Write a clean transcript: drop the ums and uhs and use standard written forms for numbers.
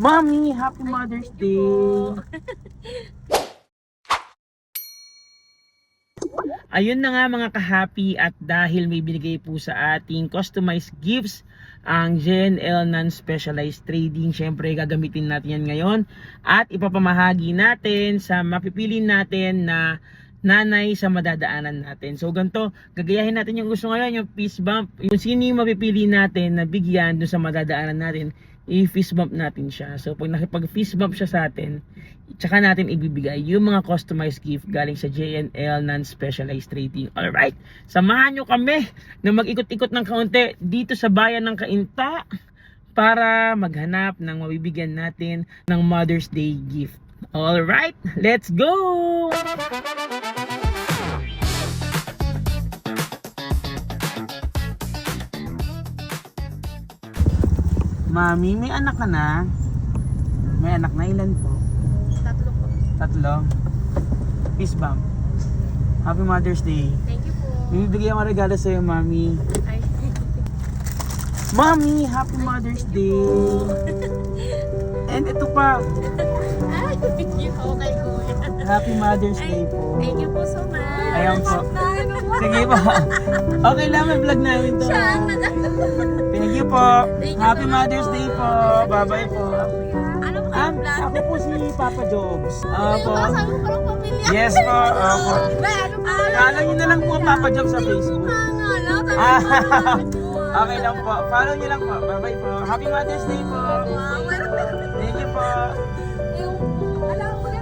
Mommy, Happy Mother's Day! Ayun na nga mga ka-happy, at dahil may binigay po sa ating customized gifts ang JNL Non-Specialized Trading, syempre gagamitin natin yan ngayon at ipapamahagi natin sa mapipili natin na nanay sa madadaanan natin. So ganito, gagayahin natin yung gusto ngayon, yung fist bump. Yung sino yung mapipili natin na bigyan dun sa madadaanan natin, i-fist bump natin siya. So pag nakipag-fist bump siya sa atin, tsaka natin ibibigay yung mga customized gift galing sa JNL Non-Specialized Trading. Alright, samahan nyo kami na mag-ikot-ikot ng kaunti dito sa bayan ng Cainta para maghanap ng mabibigyan natin ng Mother's Day gift. Alright, let's go! Mami, may anak ka na? May anak na, ilan po? 3 po. 3? Peace bump. Happy Mother's Day. Thank you po. May bibigyan ko regalo sa'yo, Mami. Ay, Mami, Happy Mother's Day. And ito pa, ay, thank you po kay Kuya. Happy Mother's Ay, Day po. thank you po so much. Ayan po. Sige po. Okay lang, may vlog namin to. Siya ang nag- Thank you po. Thank you Happy so much Mother's po. Day po. Bye-bye po. Ano po kayo vlog? Ako po si Papa Jobs. Ay, Opo. sabi ko parang pamilya. Yes po. Opo. Ba, ano po? Follow nyo na lang po Papa Jobs sa Facebook. Okay lang po. Follow nyo lang po. Bye-bye po. Happy Mother's Day po. Thank you po. Alam ko na,